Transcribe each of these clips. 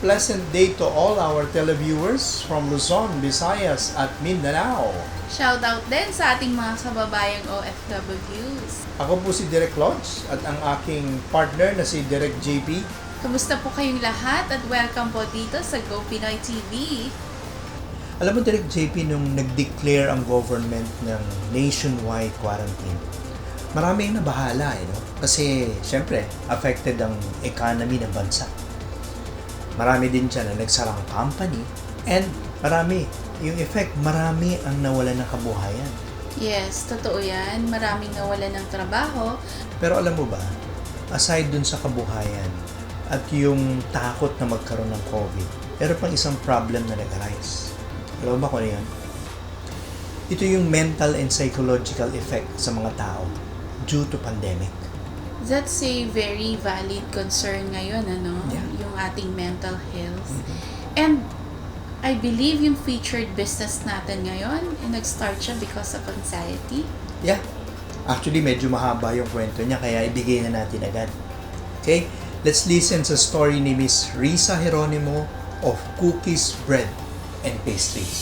pleasant day to all our televiewers from Luzon, Visayas at Mindanao. Shoutout din sa ating mga kababayang OFWs. Ako po si Direk Lodge at ang aking partner na si Direk JP. Kamusta po kayong lahat at welcome po dito sa Go Pinoy TV. Alam mo, Direk JP, nung nag-declare ang government ng nationwide quarantine, marami ang nabahala, no? Kasi, syempre, affected ang economy ng bansa. Marami din dyan na nagsarang company and marami, yung effect, marami ang nawalan ng kabuhayan. Yes, totoo yan. Maraming nawalan ng trabaho. Pero alam mo ba, aside dun sa kabuhayan at yung takot na magkaroon ng COVID, meron pang isang problem na nag-arise. Alam mo ba kung ano yan? Ito yung mental and psychological effect sa mga tao due to pandemic. That's a very valid concern ngayon, ano? Yeah. Yung ating mental health. Mm-hmm. And I believe yung featured business natin ngayon, nag-start siya because of anxiety. Yeah. Actually, medyo mahaba yung kwento niya, kaya ibigay na natin agad. Okay? Let's listen sa story ni Miss Rissa Geronimo of Cookies, Bread, and Pastries.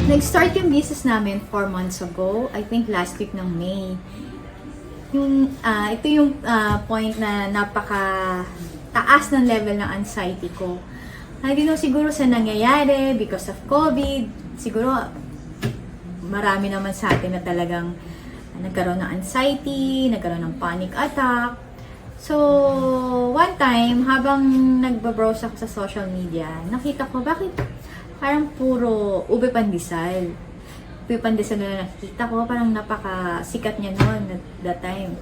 Nag-start yung business namin 4 months ago. I think last week ng May. Ito yung point na napaka-taas ng level ng anxiety ko. I don't know siguro sa nangyayari because of COVID. Siguro marami naman sa atin na talagang nagkaroon ng anxiety, nagkaroon ng panic attack. So, one time, habang nagbabrowse ako sa social media, nakita ko, bakit parang puro ube pandesal. Ube pandesal na nakikita ko, parang napakasikat niya noon at that time.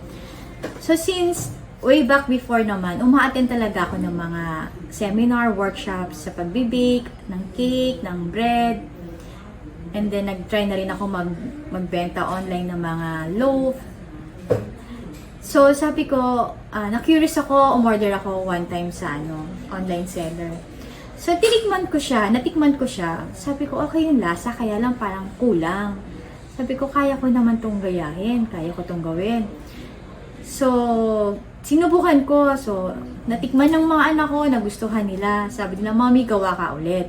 So, since way back before naman, uma-attend talaga ako ng mga seminar, workshops sa pagbibake, ng cake, ng bread. And then, nag-try na rin ako magbenta online ng mga loaf. So, sabi ko, na-curious ako, umorder ako one time sa online seller. So, natikman ko siya. Sabi ko, okay yung lasa, kaya lang parang kulang. Sabi ko, kaya ko naman tong gayahin, kaya ko tong gawin. So, sinubukan ko. So, natikman ng mga anak ko, nagustuhan nila. Sabi nila, Mommy, gawa ka ulit.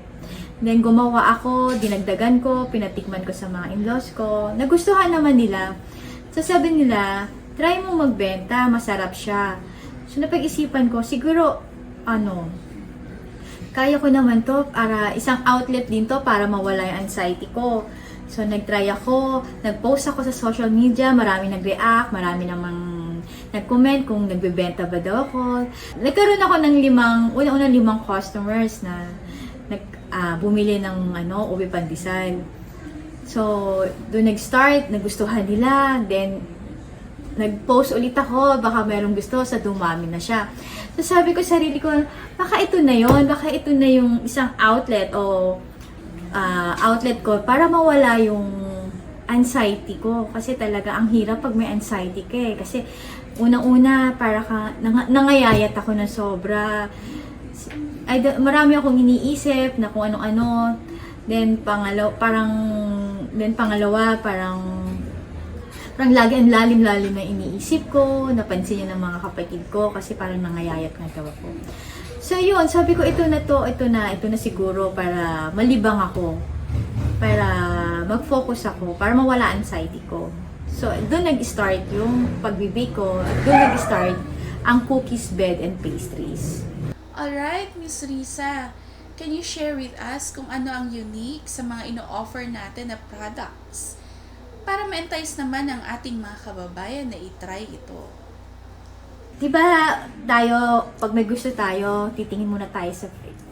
Then, gumawa ako, dinagdagan ko, pinatikman ko sa mga in-laws ko. Nagustuhan naman nila. So, sabi nila, try mo magbenta, masarap siya. So, napag-isipan ko, siguro, kaya ko naman to, para isang outlet din to para mawala yung anxiety ko. So, nag-try ako, nag-post ako sa social media, marami nag-react, marami namang nag-comment kung nagbebenta ba daw ako. Nagkaroon ako ng unang limang customers na bumili ng ube pandesal. So, doon nag-start, nagustuhan nila, then nag-post ulit ako, baka merong gusto, sa dumami na siya. So, sabi ko sa sarili ko, baka ito na yung isang outlet o outlet ko para mawala yung anxiety ko. Kasi talaga, ang hirap pag may anxiety ka eh. Kasi, unang-una, para nangayayat ako ng sobra. Marami akong iniisip na kung ano-ano. Then, pangalawa, parang lagi ang lalim-lalim na iniisip ko, napansin niya ng mga kapatid ko kasi parang nangayayat nga daw ako. So yun, sabi ko ito na siguro para malibang ako, para mag-focus ako, para mawala anxiety ko. So doon nag-start yung pagbibake ko, at doon nag-start ang Cookies, Bread, and Pastries. Alright, Miss Rissa, can you share with us kung ano ang unique sa mga ino-offer natin na products? Para ma-entice naman ang ating mga kababayan na i-try ito. Diba tayo, pag may gusto tayo, titingin muna tayo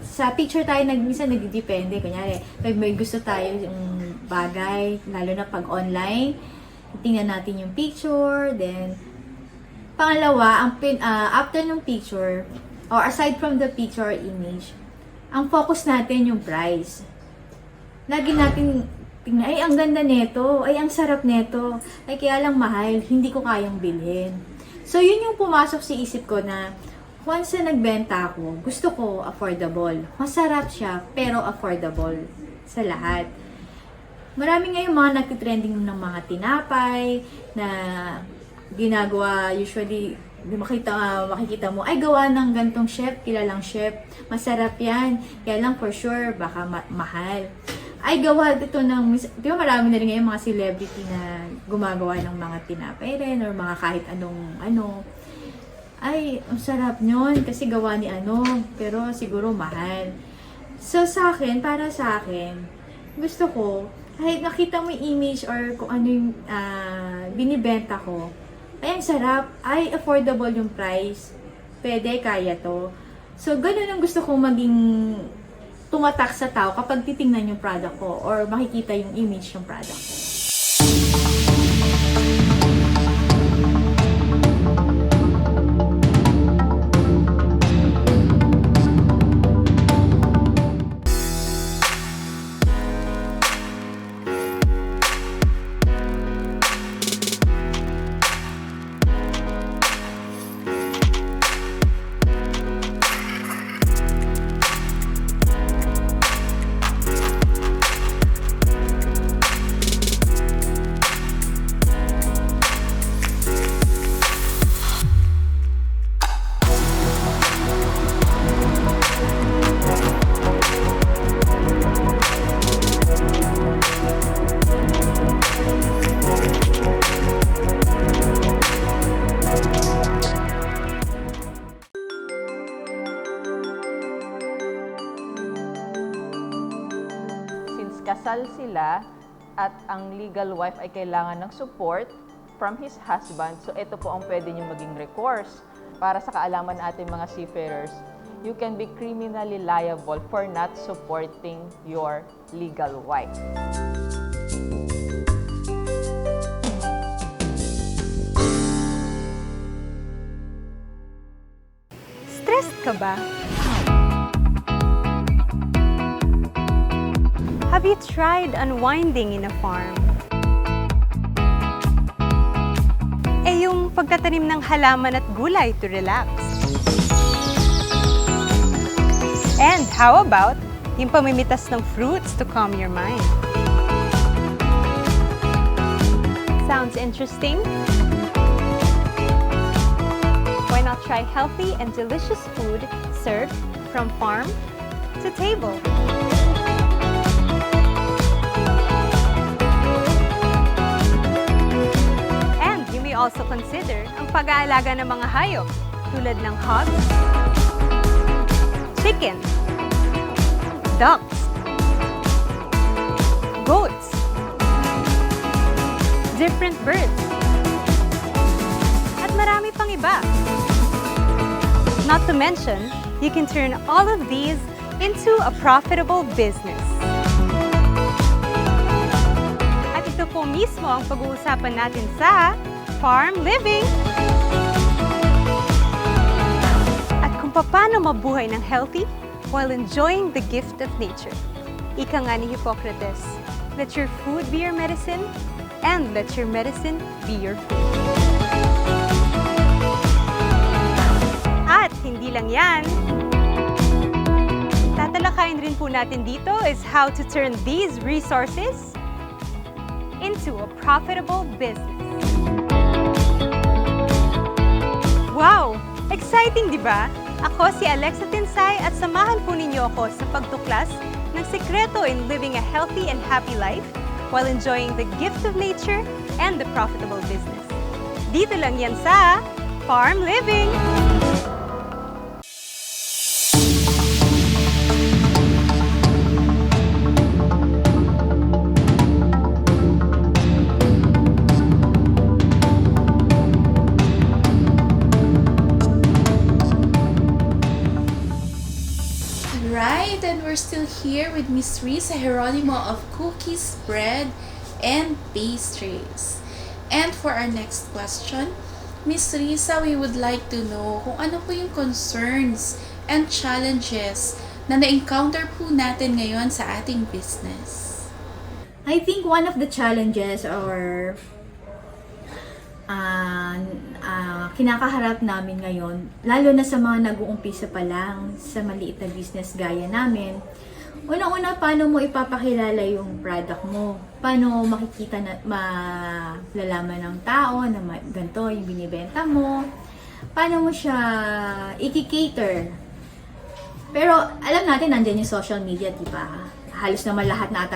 sa picture tayo, minsan nagdidepende. Kunyari, pag may gusto tayo yung bagay, lalo na pag online, tingnan natin yung picture, then, pangalawa, after ng picture, or aside from the picture or image, ang focus natin yung price. Lagi natin tingnan, ay ang ganda nito, ay ang sarap nito, ay kaya lang mahal, hindi ko kayang bilhin. So yun yung pumasok sa isip ko na once na nagbenta ako, gusto ko affordable. Masarap siya, pero affordable sa lahat. Marami ngayon mga nagtitrending ng mga tinapay na ginagawa usually makikita mo, ay gawa ng gantong chef, kilalang chef, masarap yan, kaya lang for sure, baka mahal. Ay gawa dito ng, di ba marami na rin ngayon mga celebrity na gumagawa ng mga tinapay rin, or mga kahit anong ay, ang sarap nyon, kasi gawa ni pero siguro mahal. So sa akin, para sa akin, gusto ko, kahit nakita mo yung image or kung ano yung binibenta ko, ay, ang sarap. Ay, affordable yung price. Pwede, kaya to. So, ganun ang gusto kong maging tumatak sa tao kapag titingnan yung product ko or makikita yung image ng product ko. kasal sila at ang legal wife ay kailangan ng support from his husband. So ito po ang pwede nyo maging recourse para sa kaalaman natin mga seafarers. You can be criminally liable for not supporting your legal wife. Stressed ka ba? Have you tried unwinding in a farm? Eh yung pagtatanim ng halaman at gulay to relax. And how about yung pamimitas ng fruits to calm your mind? Sounds interesting? Why not try healthy and delicious food served from farm to table? And you may also consider ang pag-aalaga ng mga hayop tulad ng hogs, chicken, ducks, goats, different birds, at marami pang iba. Not to mention, you can turn all of these into a profitable business. At ito po mismo ang pag-uusapan natin sa farm living. At kung paano mabuhay ng healthy while enjoying the gift of nature. Ika nga ni Hippocrates, let your food be your medicine and let your medicine be your food. At hindi lang yan, tatalakayin rin po natin dito is how to turn these resources into a profitable business. Wow! Exciting, di ba? Ako si Alexa Tinsay at samahan po ninyo ako sa pagtuklas ng sekreto in living a healthy and happy life while enjoying the gift of nature and the profitable business. Dito lang yan sa Farm Living! Right, and we're still here with Miss Rissa Geronimo of Cookies, Bread, and Pastries. And for our next question, Miss Rissa, we would like to know kung ano po yung concerns and challenges na na-encounter po natin ngayon sa ating business. I think one of the challenges or kinakaharap namin ngayon, lalo na sa mga nag-uumpisa pa lang sa maliit na business gaya namin, Unang-una, paano mo ipapakilala yung product mo? Paano makikita na malalaman ng tao na ganito yung binibenta mo? Paano mo siya i-cater? Pero alam natin, nandiyan yung social media, di ba? Halos naman lahat na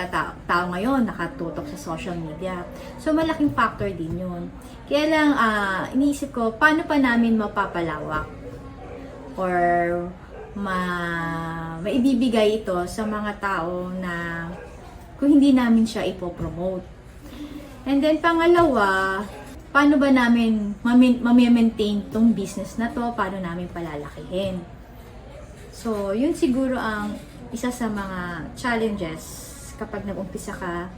tao ngayon nakatutok sa social media. So, malaking factor din yun. Kaya lang, iniisip ko, paano pa namin mapapalawak? Or maibibigay ito sa mga tao na kung hindi namin siya ipopromote. And then, pangalawa, paano ba namin ma-maintain tong business na to? Paano namin palalakihin? So, yun siguro ang isa sa mga challenges kapag nag-umpisa ka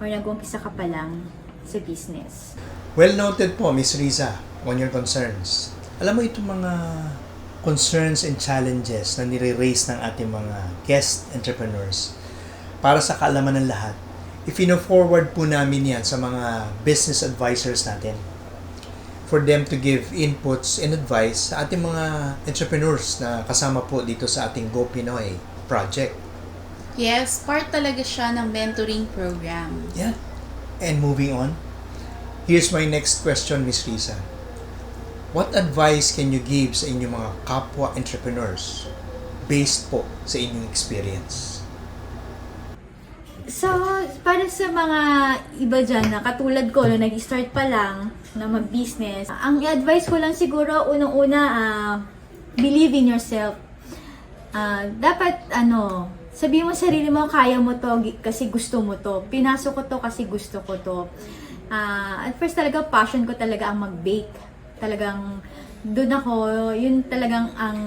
or nag-umpisa ka pa lang sa business. Well noted po, Miss Rissa, on your concerns. Alam mo itong mga concerns and challenges na nire-raise ng ating mga guest entrepreneurs. Para sa kaalaman ng lahat, if-forward po namin yan sa mga business advisors natin for them to give inputs and advice sa ating mga entrepreneurs na kasama po dito sa ating Go Pinoy project. Yes, part talaga siya ng mentoring program. Yeah. And moving on, here's my next question, Miss Rissa. What advice can you give sa inyong mga kapwa entrepreneurs based po sa inyong experience? So, para sa mga iba dyan na katulad ko, na nag-start pa lang na mag-business, ang i-advise ko lang siguro, unang-una, believe in yourself. Dapat, sabihin mo sa sarili mo, kaya mo to kasi gusto mo to. Pinasok ko to kasi gusto ko to. At first talaga, passion ko talaga ang mag-bake. Talagang, doon ako, yun talagang ang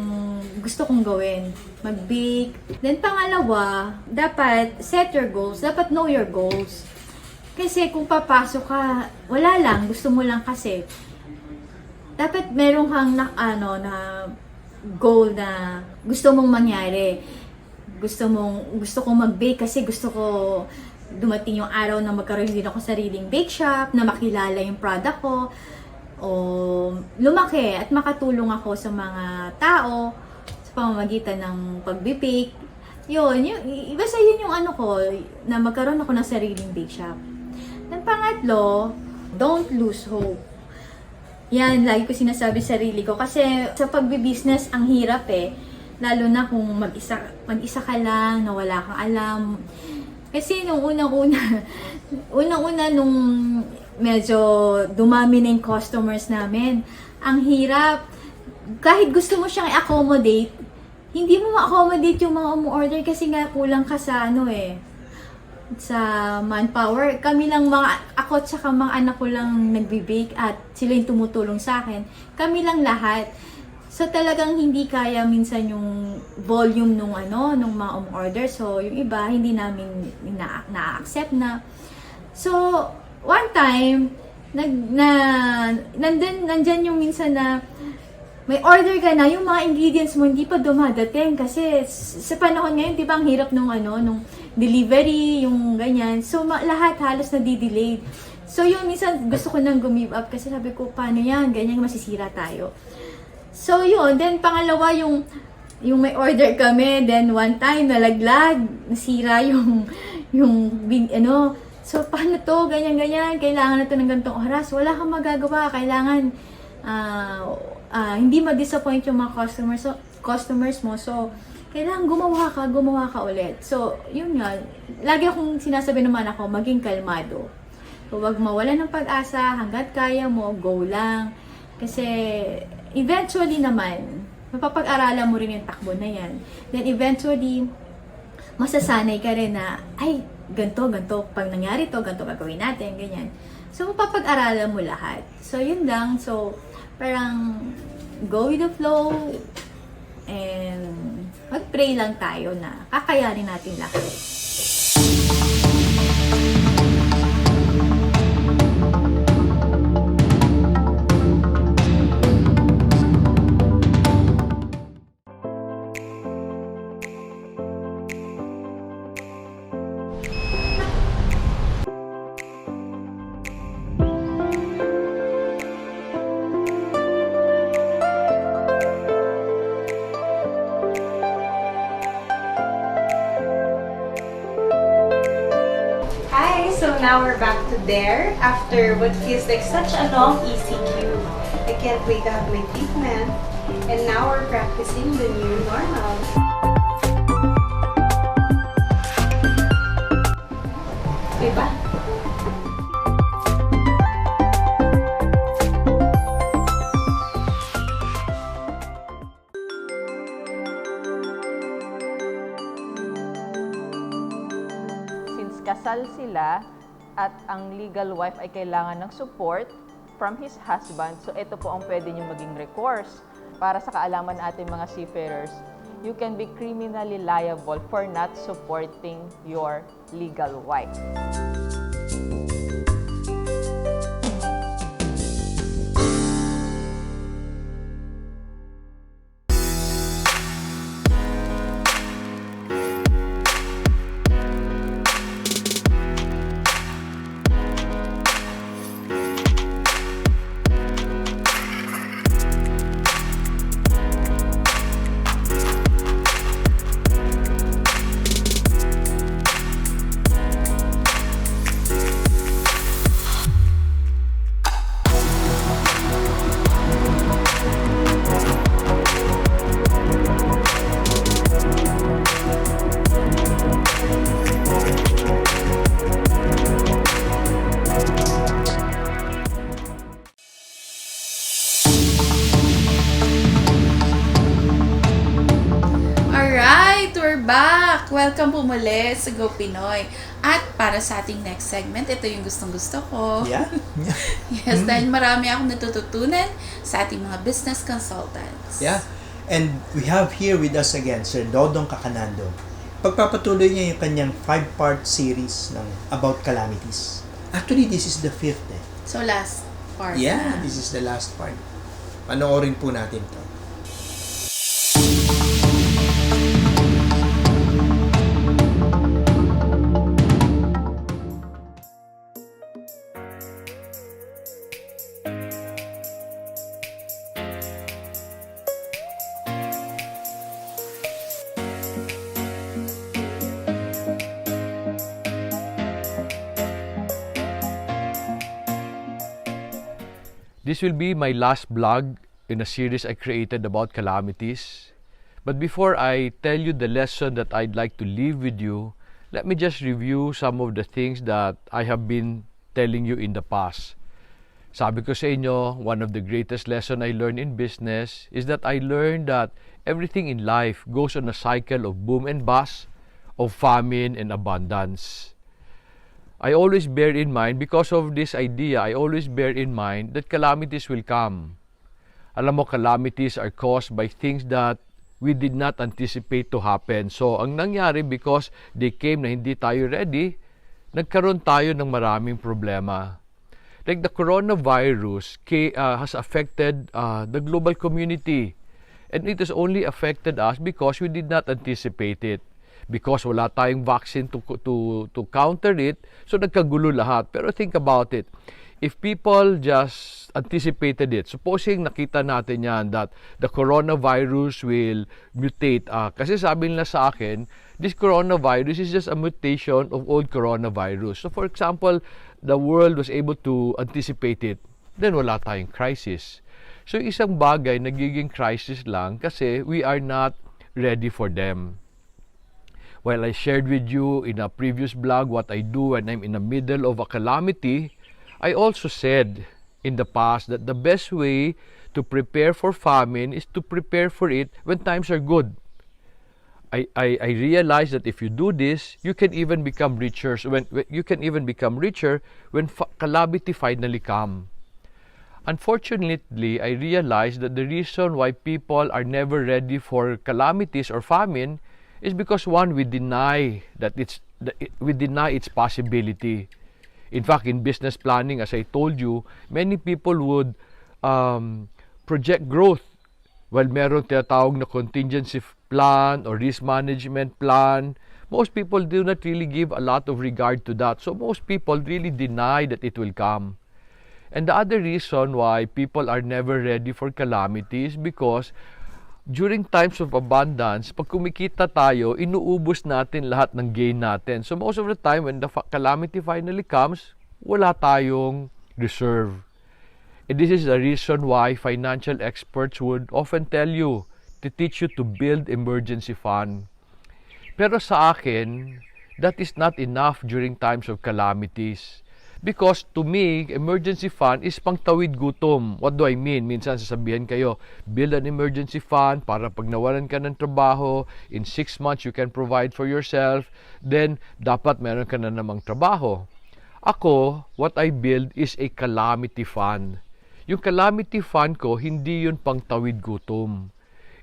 gusto kong gawin. Mag-bake. Then, pangalawa, dapat set your goals. Dapat know your goals. Kasi kung papasok ka, wala lang, gusto mo lang kasi. Dapat meron kang na goal na gusto mong mangyari. Gusto kong mag-bake kasi gusto ko dumating yung araw na magkaroon din ako sariling bake shop, na makilala yung product ko, o lumaki at makatulong ako sa mga tao sa pamamagitan ng pagbe-bake. Yun, basta yun yung ko, na magkaroon ako ng sariling bake shop. Then pangatlo, don't lose hope. Yan, lagi ko sinasabi sa sarili ko. Kasi sa pagbi-business, ang hirap lalo na kung mag-isa ka lang, na wala kang alam. Kasi nung unang-una nung medyo dumami na yung customers namin, ang hirap. Kahit gusto mo siyang i-accommodate, hindi mo ma-accommodate yung mga umu-order kasi nga kulang ka sa sa manpower. Kami lang ako at saka mga anak ko lang nagbe-bake at sila yung tumutulong sa akin. Kami lang lahat. So talagang hindi kaya minsan yung volume nung mga umu-order. So yung iba hindi namin na-accept na. So one time nandyan yung minsan na may order ka na, yung mga ingredients mo hindi pa dumadating kasi sa panahon ngayon, di ba, ang hirap nung delivery, yung ganyan. So, lahat halos na di-delayed. So, yung minsan gusto ko nang give up kasi sabi ko, paano yan? Ganyan, masisira tayo. So, yun. Then, pangalawa, yung may order kami. Then, one time, nalaglag, nasira so, paano to? Ganyan. Kailangan na to ng ganitong oras. Wala kang magagawa. Kailangan, hindi ma-disappoint yung mga customers mo. So, kailangan gumawa ka ulit. So, yun nga. Lagi akong sinasabi naman ako, maging kalmado. So, huwag mawala ng pag-asa, hanggat kaya mo, go lang. Kasi, eventually naman, mapapag-aralan mo rin yung takbo na yan. Then, eventually, masasanay ka rin na, ay, ganto, pag nangyari to, ganto gagawin natin, ganyan. So, mapapag-aralan mo lahat. So, yun lang. So, parang go with the flow and mag-pray lang tayo na kakayanin natin lahat. So now we're back to there after what feels like such a long ECQ. I can't wait to have my treatment. And now we're practicing the new normal. Diba? Since kasal sila at ang legal wife ay kailangan ng support from his husband, so ito po ang pwede nyo maging recourse. Para sa kaalaman ating mga seafarers, you can be criminally liable for not supporting your legal wife. Back! Welcome po muli sa Go Pinoy. At para sa ating next segment, ito yung gustong-gusto ko. Yeah. Yes, dahil marami akong natututunan sa ating mga business consultants. Yeah. And we have here with us again, Sir Dodong Cacanando. Pagpapatuloy niya yung kanyang 5-part series ng About Calamities. Actually, this is the 5th. So, last part Yeah, na. this is the last part. Panoorin po natin to. This will be my last vlog in a series I created about calamities. But before I tell you the lesson that I'd like to leave with you, let me just review some of the things that I have been telling you in the past. Sabi ko sa inyo, one of the greatest lesson I learned in business is that I learned that everything in life goes on a cycle of boom and bust, of famine and abundance. I always bear in mind, because of this idea, I always bear in mind that calamities will come. Alam mo, calamities are caused by things that we did not anticipate to happen. So, ang nangyari, because they came na hindi tayo ready, nagkaroon tayo ng maraming problema. Like the coronavirus has affected the global community. And it has only affected us because we did not anticipate it. Because wala tayong vaccine to counter it, so nagkagulo lahat. Pero think about it. If people just anticipated it, supposing nakita natin yan that the coronavirus will mutate. Kasi sabi nila sa akin, this coronavirus is just a mutation of old coronavirus. So for example, the world was able to anticipate it, then wala tayong crisis. So isang bagay nagiging crisis lang kasi we are not ready for them. While I shared with you in a previous blog what I do when I'm in the middle of a calamity, I also said in the past that the best way to prepare for famine is to prepare for it when times are good. I realized that if you do this, you can even become richer. When calamity finally come. Unfortunately, I realized that the reason why people are never ready for calamities or famine is because one, we deny its possibility. In fact, in business planning, as I told you, many people would project growth. Well, meron tinatawag na contingency plan or risk management plan. Most people do not really give a lot of regard to that. So most people really deny that it will come. And the other reason why people are never ready for calamity is because during times of abundance, pag kumikita tayo, inuubos natin lahat ng gain natin. So most of the time, when the calamity finally comes, wala tayong reserve. And this is the reason why financial experts would often tell you to teach you to build emergency fund. Pero sa akin, that is not enough during times of calamities. Because to me, emergency fund is pangtawid gutom. What do I mean? Minsan sasabihin kayo, build an emergency fund para pag nawalan ka ng trabaho, in 6 months you can provide for yourself, then dapat meron ka na namang trabaho. Ako, what I build is a calamity fund. Yung calamity fund ko, hindi yun pangtawid gutom.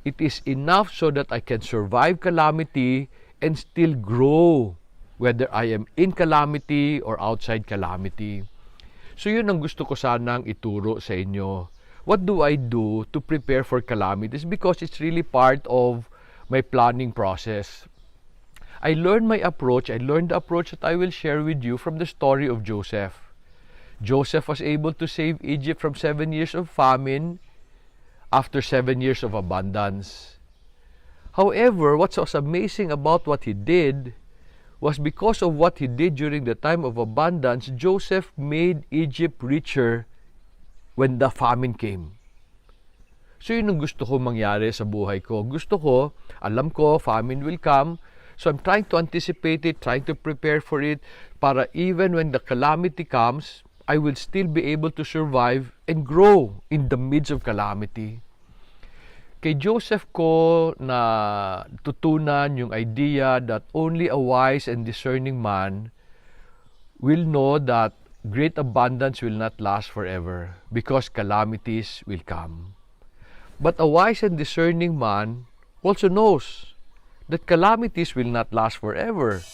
It is enough so that I can survive calamity and still grow, whether I am in calamity or outside calamity. So yun ang gusto ko sanang ituro sa inyo. What do I do to prepare for calamities? Because it's really part of my planning process. I learned the approach that I will share with you from the story of Joseph. Joseph was able to save Egypt from 7 years of famine after 7 years of abundance. However, what was amazing about what he did was because of what he did during the time of abundance, Joseph made Egypt richer when the famine came. So yun ang gusto ko mangyari sa buhay ko. Gusto ko, alam ko, famine will come. So I'm trying to anticipate it, trying to prepare for it, para even when the calamity comes, I will still be able to survive and grow in the midst of calamity. Kay Joseph ko na tutunan yung idea that only a wise and discerning man will know that great abundance will not last forever because calamities will come. But a wise and discerning man also knows that calamities will not last forever.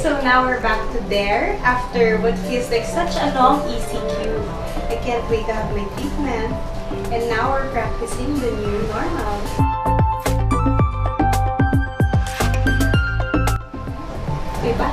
So now we're back to there after what feels like such a long ECQ. I can't wait to have my treatment. And now we're practicing the new normal. Diba?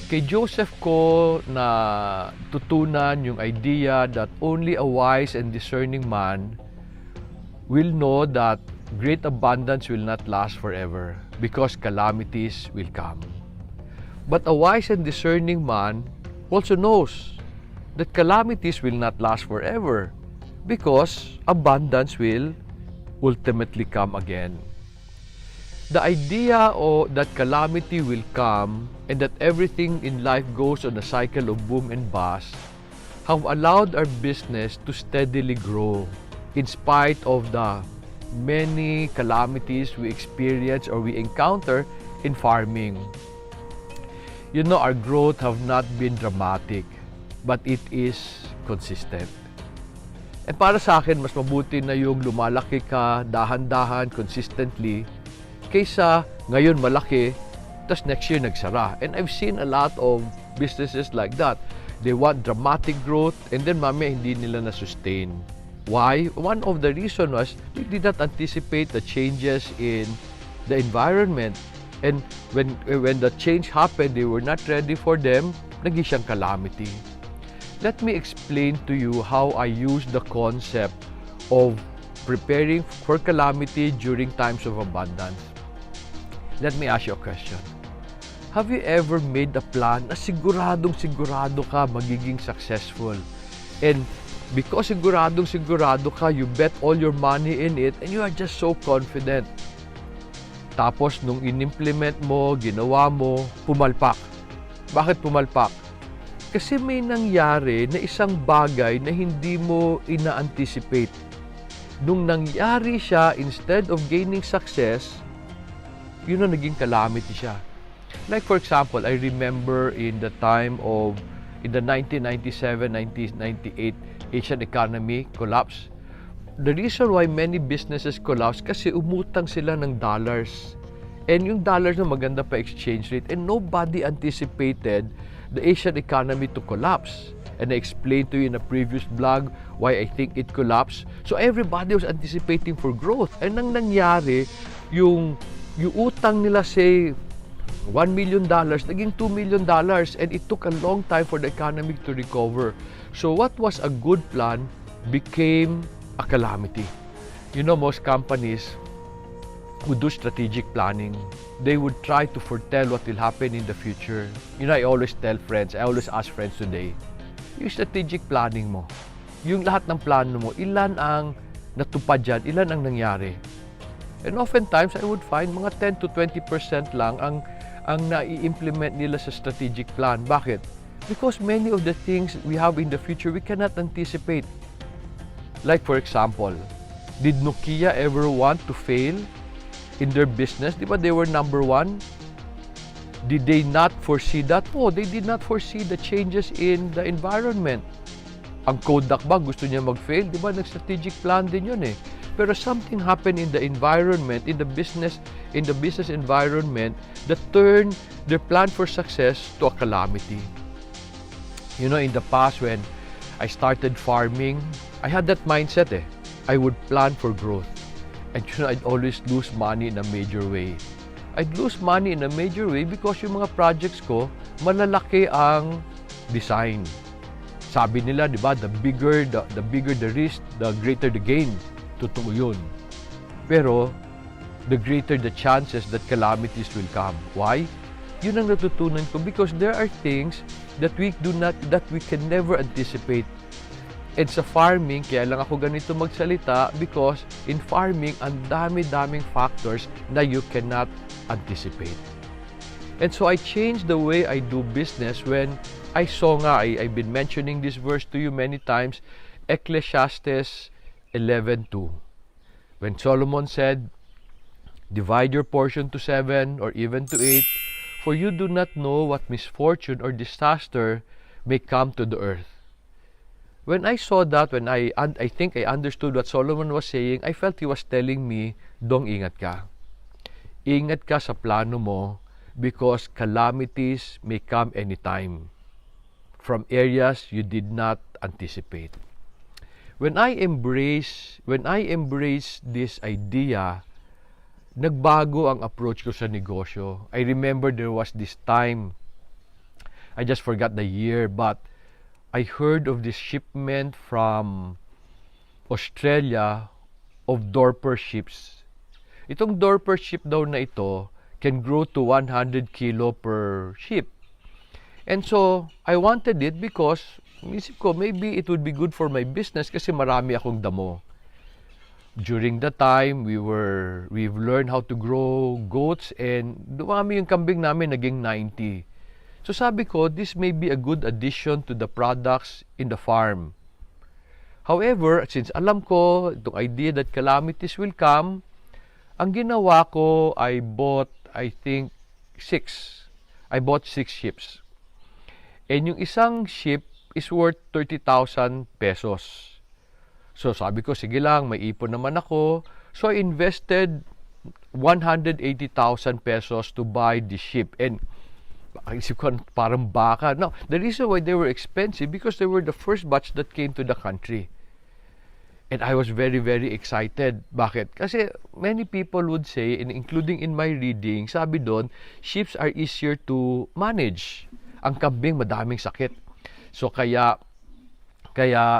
Kay Joseph ko na tutunan yung idea that only a wise and discerning man will know that great abundance will not last forever because calamities will come. But a wise and discerning man also knows that calamities will not last forever because abundance will ultimately come again. The idea that calamity will come and that everything in life goes on a cycle of boom and bust have allowed our business to steadily grow in spite of the many calamities we experience or we encounter in farming. You know, our growth have not been dramatic, but it is consistent. And para sa akin, mas mabuti na yung lumalaki ka dahan-dahan, consistently, kaysa ngayon malaki, tas next year nagsara. And I've seen a lot of businesses like that. They want dramatic growth and then mamaya hindi nila na-sustain. Why? One of the reasons was they did not anticipate the changes in the environment. And when the change happened, they were not ready for them, naging siyang calamity. Let me explain to you how I use the concept of preparing for calamity during times of abundance. Let me ask you a question. Have you ever made a plan na siguradong ka magiging successful? And because sigurado ka, you bet all your money in it and you are just so confident. Tapos nung inimplement mo, ginawa mo, pumalpak. Bakit pumalpak? Kasi may nangyari na isang bagay na hindi mo ina-anticipate. Nung nangyari siya, instead of gaining success, yun ang naging calamity siya. Like for example, I remember in the 1997-1998 Asian economy collapse. The reason why many businesses collapse kasi umutang sila ng dollars. And yung dollars na maganda pa exchange rate and nobody anticipated the Asian economy to collapse. And I explained to you in a previous vlog why I think it collapsed. So everybody was anticipating for growth. And nang nangyari, yung utang nila say $1 million, naging $2 million, and it took a long time for the economy to recover. So what was a good plan became a calamity. You know, most companies would do strategic planning. They would try to foretell what will happen in the future. You know, I always tell friends, I always ask friends today, yung strategic planning mo, yung lahat ng plano mo, ilan ang natupad dyan, ilan ang nangyari. And oftentimes, I would find mga 10 to 20% lang ang nai-implement nila sa strategic plan. Bakit? Because many of the things we have in the future, we cannot anticipate. Like for example, did Nokia ever want to fail in their business? Di ba they were number one? Did they not foresee that? Oh, they did not foresee the changes in the environment. Ang Kodak ba gusto niya mag-fail? Di ba nag-strategic plan din yun eh. Pero something happened in the environment, in the business environment that turned their plan for success to a calamity. You know, in the past when I started farming, I had that mindset eh. I would plan for growth. And you know, I'd always lose money in a major way. I'd lose money in a major way because yung mga projects ko, malalaki ang design. Sabi nila, di ba, the bigger the risk, the greater the gain. Totoo yun. Pero, the greater the chances that calamities will come. Why? Yun ang natutunan ko because there are things that we can never anticipate. And sa farming, kaya lang ako ganito magsalita because in farming, ang dami-daming factors na you cannot anticipate. And so I changed the way I do business when I saw nga, I've been mentioning this verse to you many times, Ecclesiastes 11:2. When Solomon said, divide your portion to 7 or even to 8, for you do not know what misfortune or disaster may come to the earth. When I saw that, when I think I understood what Solomon was saying, I felt he was telling me, Dong, ingat ka. Ingat ka sa plano mo because calamities may come anytime from areas you did not anticipate. When I embrace this idea, nagbago ang approach ko sa negosyo. I remember there was this time, I just forgot the year, but I heard of this shipment from Australia of Dorper ships. Itong Dorper ship daw na ito can grow to 100 kilo per ship. And so, I wanted it because Isip ko, maybe it would be good for my business kasi marami akong damo. During the time, we've learned how to grow goats and dumami yung kambing namin, naging 90. So sabi ko, this may be a good addition to the products in the farm. However, since alam ko itong idea that calamities will come, ang ginawa ko, I bought, I think, 6. I bought 6 ships. And yung isang ship is worth 30,000 pesos. So sabi ko, sige lang, may ipon naman ako. So I invested 180,000 pesos to buy the ship. And isip ko, parang baka. Now, the reason why they were expensive because they were the first batch that came to the country. And I was very, very excited. Bakit? Kasi many people would say, and including in my reading, sabi doon, ships are easier to manage. Ang kambing, madaming sakit. So kaya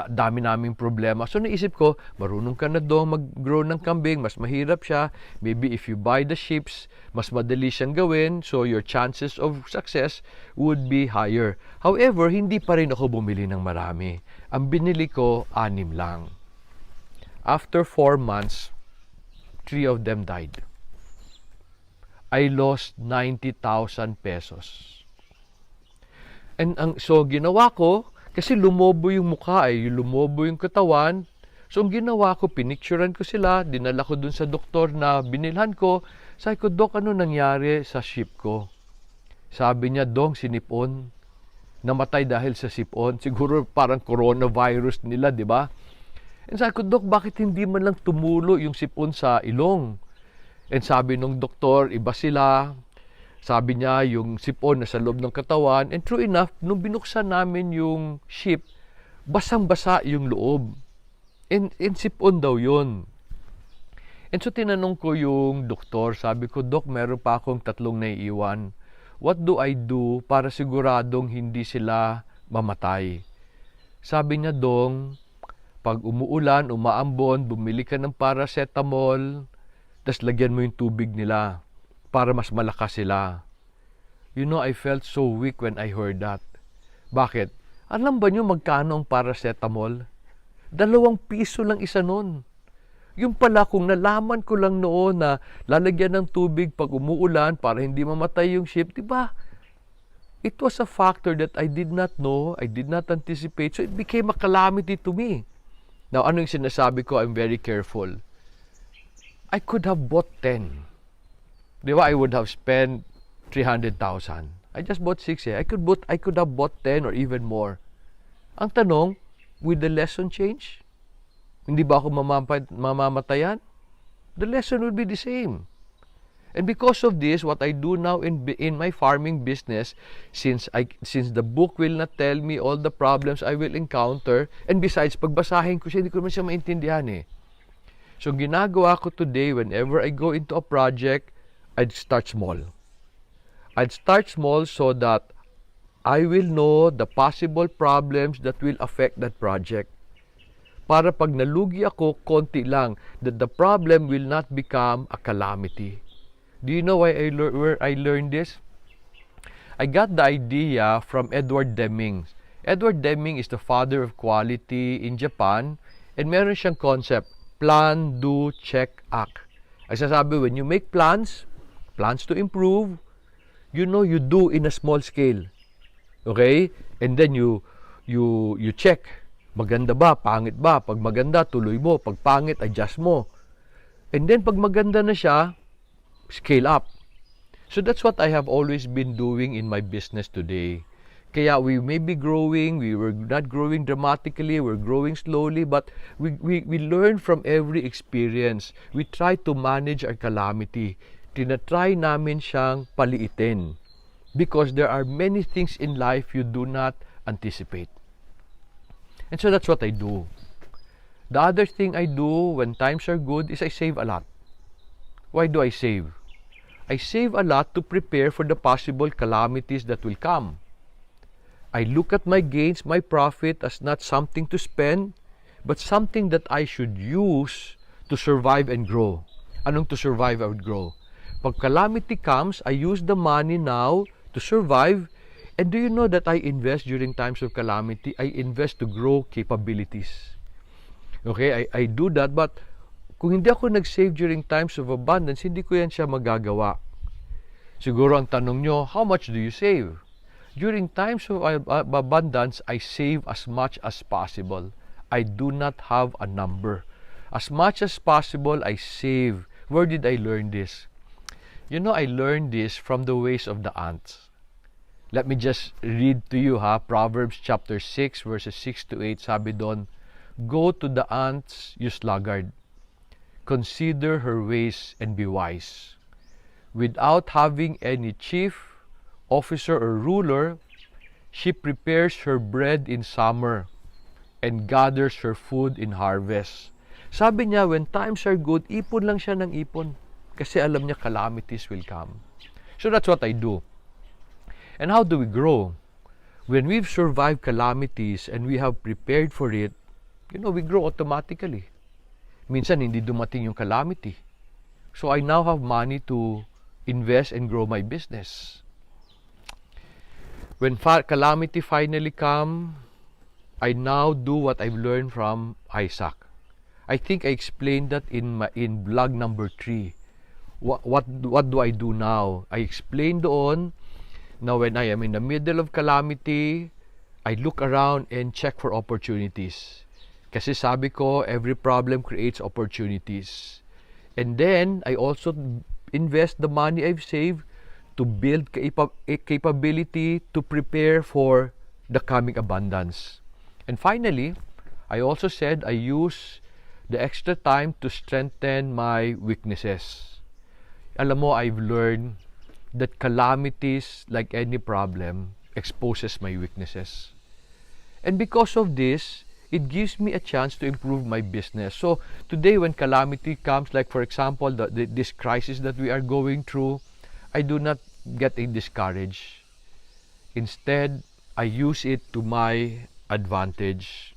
dami naming problema. So naisip ko, marunong ka na doon mag-grow ng kambing, mas mahirap siya. Maybe if you buy the ships, mas madali siyang gawin, so your chances of success would be higher. However, hindi pa rin ako bumili ng marami. Ang binili ko, 6 lang. After 4 months, 3 of them died. I lost 90,000 pesos. And so ginawa ko, kasi lumobo yung mukha lumobo yung katawan. So ang ginawa ko, pinicturean ko sila, dinala ko dun sa doktor na binilhan ko. Sabi ko, Dok, ano nangyari sa ship ko? Sabi niya, Dong, sinipon. Namatay dahil sa sipon. Siguro parang coronavirus nila, di ba? And sabi ko, Dok, bakit hindi man lang tumulo yung sipon sa ilong? And sabi nung doktor, iba sila. Sabi niya, yung sipon na sa loob ng katawan. And true enough, nung binuksan namin yung ship, basang-basa yung loob. And sipon daw yun. And so tinanong ko yung doktor, sabi ko, Dok, meron pa akong 3 naiiwan. What do I do para siguradong hindi sila mamatay? Sabi niya, Dong, pag umuulan, umaambon, bumili ka ng paracetamol, tas lagyan mo yung tubig nila para mas malakas sila. You know, I felt so weak when I heard that. Bakit? Alam ba niyo magkano ang paracetamol? 2 piso lang isa nun. Yung pala, kung nalaman ko lang noon na lalagyan ng tubig pag umuulan para hindi mamatay yung ship, di ba? It was a factor that I did not know, I did not anticipate, so it became a calamity to me. Now, ano yung sinasabi ko? I'm very careful. I could have bought 10. Di ba? I would have spent 300,000. I just bought 6 I could have bought 10 or even more. Ang tanong, will the lesson change? Hindi ba ako mamamatayan? The lesson will be the same. And because of this, what I do now in my farming business, since the book will not tell me all the problems I will encounter, and besides, pagbasahin ko siya, hindi ko naman siya maintindihan So, ginagawa ko today, whenever I go into a project, I'd start small. I'd start small so that I will know the possible problems that will affect that project. Para pag nalugi ako, konti lang, that the problem will not become a calamity. Do you know where I learned this? I got the idea from Edward Deming. Edward Deming is the father of quality in Japan, and meron siyang concept, plan, do, check, act. Ay sasabi, when you make plans to improve, you know you do in a small scale. Okay? And then you check. Maganda ba? Pangit ba? Pag maganda, tuloy mo. Pag pangit, adjust mo. And then pag maganda na siya, scale up. So that's what I have always been doing in my business today. Kaya we may be growing, we were not growing dramatically, we're growing slowly, but we learn from every experience. We try to manage our calamity. Tinatry namin siyang paliitin because there are many things in life you do not anticipate. And so that's what I do. The other thing I do when times are good is I save a lot. Why do I save? I save a lot to prepare for the possible calamities that will come. I look at my gains, my profit as not something to spend, but something that I should use to survive and grow. Anong to survive and grow? Pag calamity comes, I use the money now to survive, And do you know that I invest during times of calamity? I invest to grow capabilities. Okay, I do that, but kung hindi ako nag-save during times of abundance, hindi ko yan siya magagawa. Siguro ang tanong nyo, how much do you save? During times of abundance, I save as much as possible. I do not have a number. As much as possible, I save. Where did I learn this? You know, I learned this from the ways of the ants. Let me just read to you, Proverbs chapter 6, verses 6 to 8, sabi doon, "Go to the ants, you sluggard. Consider her ways and be wise. Without having any chief, officer, or ruler, she prepares her bread in summer and gathers her food in harvest." Sabi niya, when times are good, ipon lang siya ng ipon. Kasi alam niya calamities will come. So that's what I do. And how do we grow? When we've survived calamities and we have prepared for it, we grow automatically. Minsan, hindi dumating yung calamity. So I now have money to invest and grow my business. When calamity finally come, I now do what I've learned from Isaac. I think I explained that in vlog number 3. What do I do now? I explained doon. Now, when I am in the middle of calamity, I look around and check for opportunities. Kasi sabi ko, every problem creates opportunities. And then, I also invest the money I've saved to build capability to prepare for the coming abundance. And finally, I also said I use the extra time to strengthen my weaknesses. Alam mo, I've learned that calamities, like any problem, exposes my weaknesses. And because of this, it gives me a chance to improve my business. So today when calamity comes, like for example, this crisis that we are going through, I do not get discouraged. Instead, I use it to my advantage.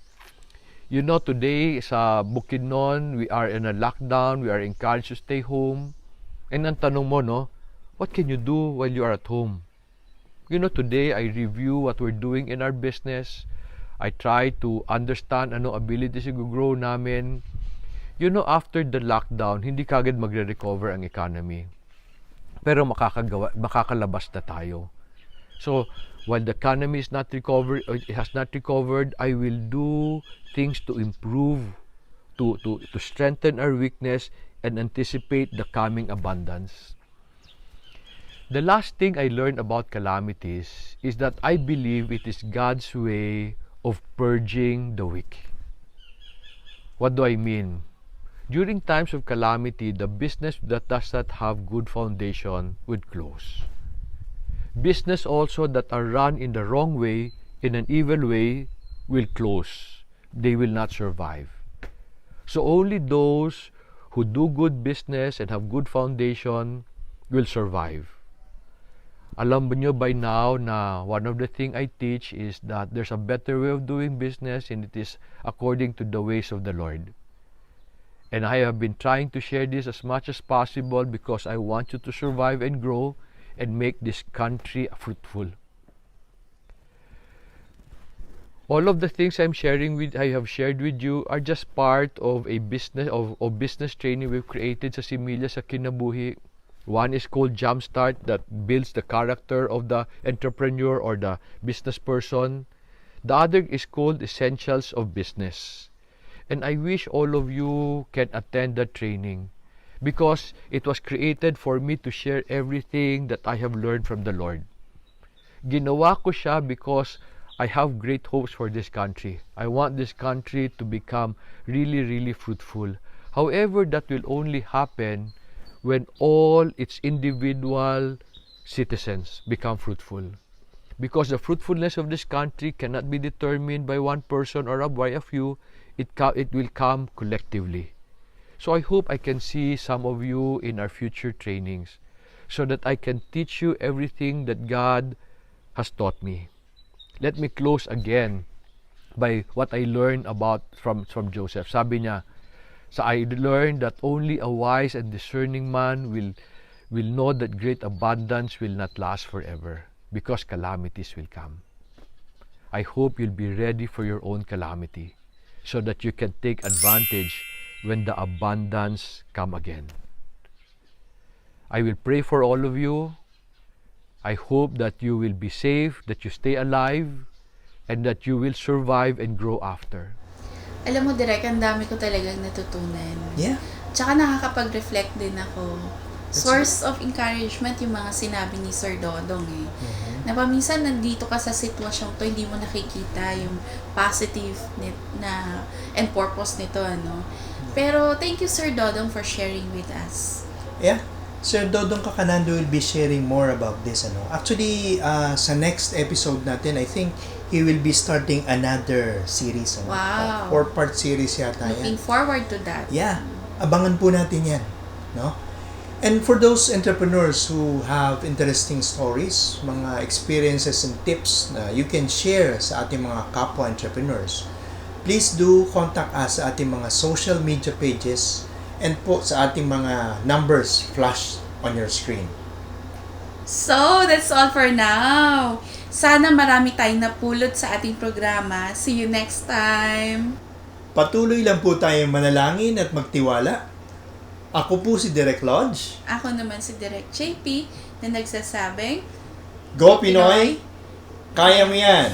Today sa Bukidnon, we are in a lockdown, we are encouraged to stay home. And ang tanong mo, what can you do while you are at home? Today I review what we're doing in our business. I try to understand ano abilities i-grow namin. After the lockdown, hindi kagad magre-recover ang economy. Pero makakalabas na tayo. So, while the economy is not recovered, or it has not recovered, I will do things to improve, to strengthen our weakness and anticipate the coming abundance. The last thing I learned about calamities is that I believe it is God's way of purging the weak. What do I mean? During times of calamity, the business that does not have good foundation would close. Business also that are run in the wrong way, in an evil way, will close. They will not survive. So only those who do good business and have good foundation will survive. Alam nyo by now na one of the things I teach is that there's a better way of doing business, and it is according to the ways of the Lord. And I have been trying to share this as much as possible because I want you to survive and grow and make this country fruitful. All of the things I have shared with you are just part of a business of business training we've created sa Similya sa Kinabuhi. One is called Jumpstart, that builds the character of the entrepreneur or the business person. The other is called Essentials of Business. And I wish all of you can attend that training because it was created for me to share everything that I have learned from the Lord. Ginawa ko siya because I have great hopes for this country. I want this country to become really, really fruitful. However, that will only happen when all its individual citizens become fruitful. Because the fruitfulness of this country cannot be determined by one person or by a few, it will come collectively. So I hope I can see some of you in our future trainings so that I can teach you everything that God has taught me. Let me close again by what I learned from Joseph. Sabi niya, so I learned that only a wise and discerning man will know that great abundance will not last forever. because calamities will come. I hope you'll be ready for your own calamity so that you can take advantage when the abundance come again. I will pray for all of you. I hope that you will be safe, that you stay alive, and that you will survive and grow after. Alam mo, Direk, ang dami ko talagang natutunan. Yeah. Tsaka nakakapag-reflect din ako. Source of encouragement yung mga sinabi ni Sir Dodong eh. Na paminsan nandito ka sa sitwasyong to, hindi mo nakikita yung positive na and purpose nito, ano. Pero thank you, Sir Dodong, for sharing with us. Yeah. Sir Dodong Cacanando will be sharing more about this. Actually, sa next episode natin, I think he will be starting another series. Wow. 4-part series yata yan. Looking forward to that. Yeah. Abangan po natin yan. No? And for those entrepreneurs who have interesting stories, mga experiences and tips na you can share sa ating mga kapwa entrepreneurs, please do contact us sa ating mga social media pages and po sa ating mga numbers flash on your screen. So, that's all for now. Sana marami tayong napulot sa ating programa. See you next time. Patuloy lang po tayong manalangin at magtiwala. Ako po si Direk Lodge. Ako naman si Direk JP na nagsasabing, Go Pinoy! Kaya mo yan!